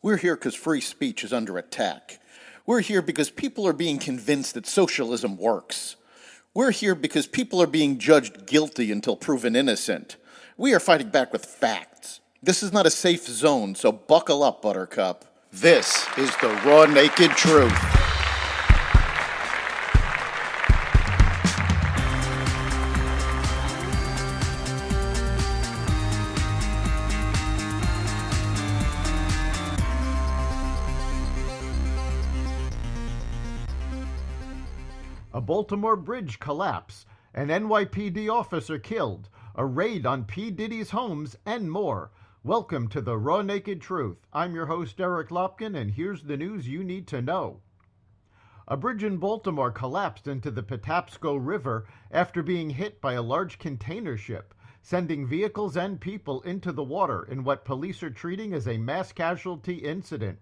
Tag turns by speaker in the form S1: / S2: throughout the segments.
S1: We're here because free speech is under attack. We're here because people are being convinced that socialism works. We're here because people are being judged guilty until proven innocent. We are fighting back with facts. This is not a safe zone, so buckle up, Buttercup. This is the raw, naked truth.
S2: A Baltimore bridge collapse, an NYPD officer killed, a raid on P. Diddy's homes, and more. Welcome to the Raw Naked Truth. I'm your host, Eric Lopkin, and here's the news you need to know. A bridge in Baltimore collapsed into the Patapsco River after being hit by a large container ship, sending vehicles and people into the water in what police are treating as a mass casualty incident.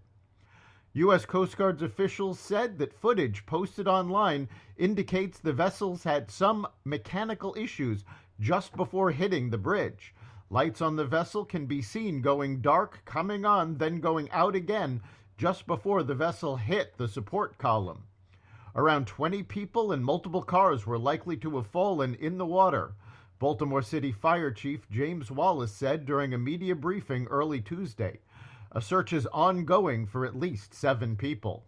S2: U.S. Coast Guard's officials said that footage posted online indicates the vessels had some mechanical issues just before hitting the bridge. Lights on the vessel can be seen going dark, coming on, then going out again just before the vessel hit the support column. Around 20 people and multiple cars were likely to have fallen in the water. Baltimore City Fire Chief James Wallace said during a media briefing early Tuesday. A search is ongoing for at least 7 people.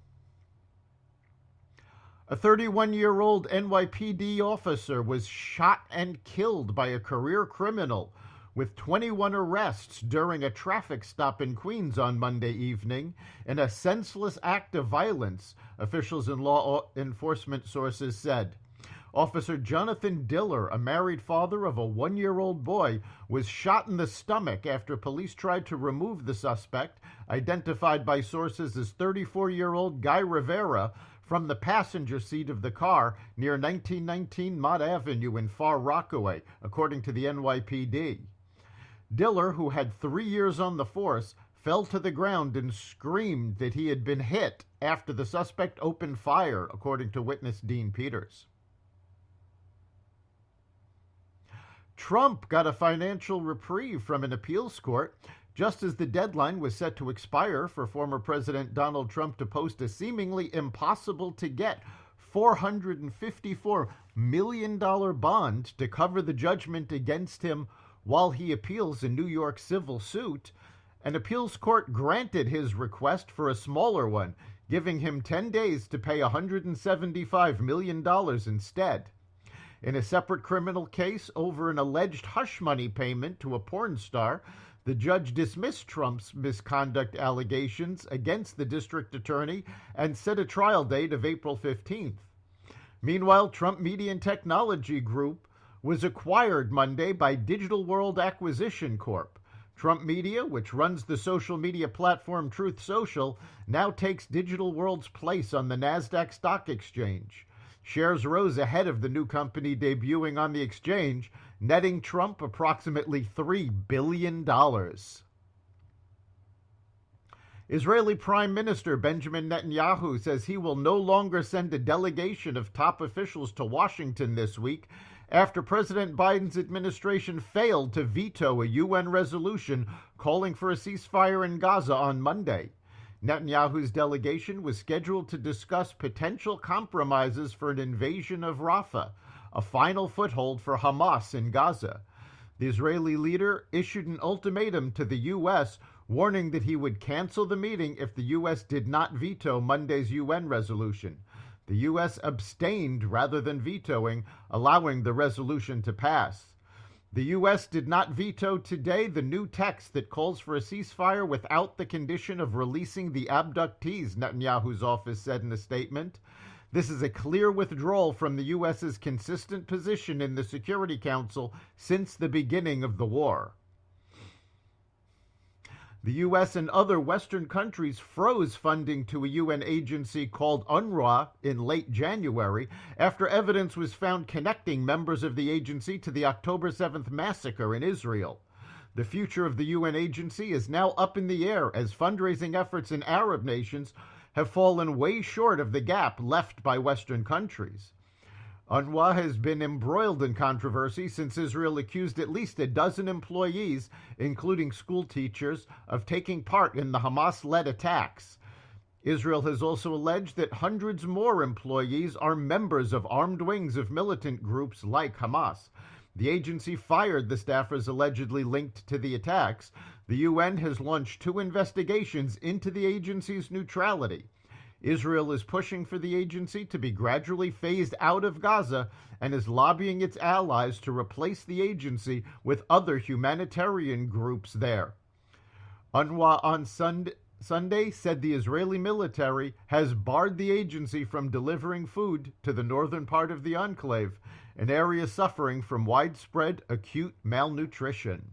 S2: A 31-year-old NYPD officer was shot and killed by a career criminal, with 21 arrests during a traffic stop in Queens on Monday evening in a senseless act of violence, officials and law enforcement sources said. Officer Jonathan Diller, a married father of a 1-year-old boy, was shot in the stomach after police tried to remove the suspect, identified by sources as 34-year-old Guy Rivera, from the passenger seat of the car near 1919 Mott Avenue in Far Rockaway, according to the NYPD. Diller, who had 3 years on the force, fell to the ground and screamed that he had been hit after the suspect opened fire, according to witness Dean Peters. Trump got a financial reprieve from an appeals court just as the deadline was set to expire for former President Donald Trump to post a seemingly impossible-to-get $454 million bond to cover the judgment against him while he appeals a New York civil suit. An appeals court granted his request for a smaller one, giving him 10 days to pay $175 million instead. In a separate criminal case over an alleged hush money payment to a porn star, the judge dismissed Trump's misconduct allegations against the district attorney and set a trial date of April 15th. Meanwhile, Trump Media and Technology Group was acquired Monday by Digital World Acquisition Corp. Trump Media, which runs the social media platform Truth Social, now takes Digital World's place on the NASDAQ stock exchange. Shares rose ahead of the new company debuting on the exchange, netting Trump approximately $3 billion. Israeli Prime Minister Benjamin Netanyahu says he will no longer send a delegation of top officials to Washington this week after President Biden's administration failed to veto a UN resolution calling for a ceasefire in Gaza on Monday. Netanyahu's delegation was scheduled to discuss potential compromises for an invasion of Rafah, a final foothold for Hamas in Gaza. The Israeli leader issued an ultimatum to the U.S., warning that he would cancel the meeting if the U.S. did not veto Monday's UN resolution. The U.S. abstained rather than vetoing, allowing the resolution to pass. The U.S. did not veto today the new text that calls for a ceasefire without the condition of releasing the abductees, Netanyahu's office said in a statement. This is a clear withdrawal from the U.S.'s consistent position in the Security Council since the beginning of the war. The U.S. and other Western countries froze funding to a UN agency called UNRWA in late January after evidence was found connecting members of the agency to the October 7th massacre in Israel. The future of the UN agency is now up in the air as fundraising efforts in Arab nations have fallen way short of the gap left by Western countries. UNRWA has been embroiled in controversy since Israel accused at least a dozen employees, including school teachers, of taking part in the Hamas-led attacks. Israel has also alleged that hundreds more employees are members of armed wings of militant groups like Hamas. The agency fired the staffers allegedly linked to the attacks. The UN has launched 2 investigations into the agency's neutrality. Israel is pushing for the agency to be gradually phased out of Gaza and is lobbying its allies to replace the agency with other humanitarian groups there. UNRWA on Sunday said the Israeli military has barred the agency from delivering food to the northern part of the enclave, an area suffering from widespread acute malnutrition.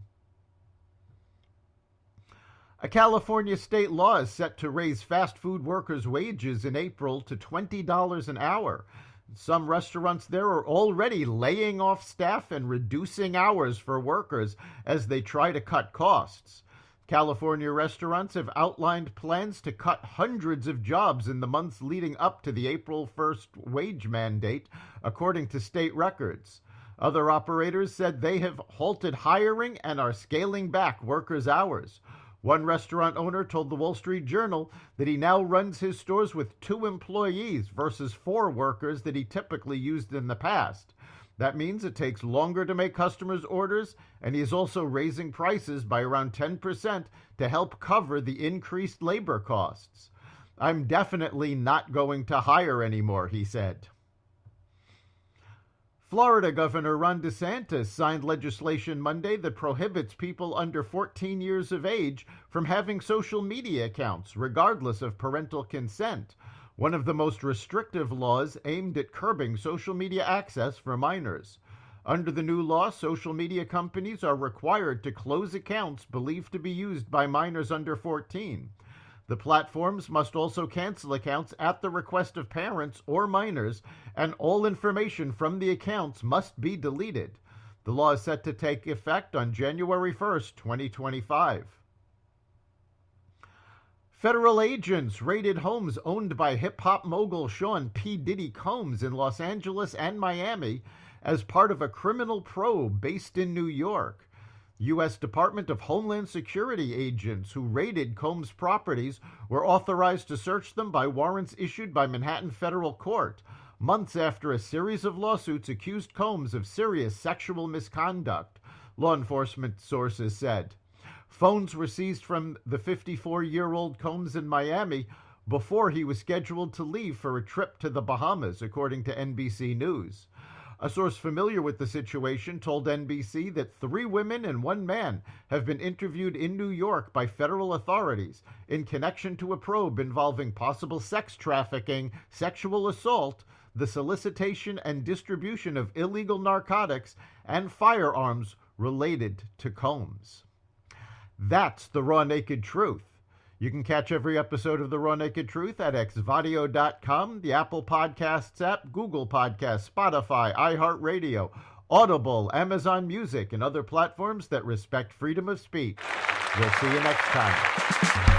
S2: A California state law is set to raise fast food workers' wages in April to $20 an hour. Some restaurants there are already laying off staff and reducing hours for workers as they try to cut costs. California restaurants have outlined plans to cut hundreds of jobs in the months leading up to the April 1st wage mandate, according to state records. Other operators said they have halted hiring and are scaling back workers' hours. One restaurant owner told the Wall Street Journal that he now runs his stores with 2 employees versus 4 workers that he typically used in the past. That means it takes longer to make customers' orders, and he is also raising prices by around 10% to help cover the increased labor costs. "I'm definitely not going to hire anymore," he said. Florida Governor Ron DeSantis signed legislation Monday that prohibits people under 14 years of age from having social media accounts, regardless of parental consent. One of the most restrictive laws aimed at curbing social media access for minors. Under the new law, social media companies are required to close accounts believed to be used by minors under 14. The platforms must also cancel accounts at the request of parents or minors, and all information from the accounts must be deleted. The law is set to take effect on January 1st, 2025. Federal agents raided homes owned by hip-hop mogul Sean P. Diddy Combs in Los Angeles and Miami as part of a criminal probe based in New York. U.S. Department of Homeland Security agents who raided Combs' properties were authorized to search them by warrants issued by Manhattan Federal Court, months after a series of lawsuits accused Combs of serious sexual misconduct, law enforcement sources said. Phones were seized from the 54-year-old Combs in Miami before he was scheduled to leave for a trip to the Bahamas, according to NBC News. A source familiar with the situation told NBC that 3 women and 1 man have been interviewed in New York by federal authorities in connection to a probe involving possible sex trafficking, sexual assault, the solicitation and distribution of illegal narcotics, and firearms related to Combs. That's the Raw Naked Truth. You can catch every episode of The Raw Naked Truth at xvadio.com, the Apple Podcasts app, Google Podcasts, Spotify, iHeartRadio, Audible, Amazon Music, and other platforms that respect freedom of speech. We'll see you next time.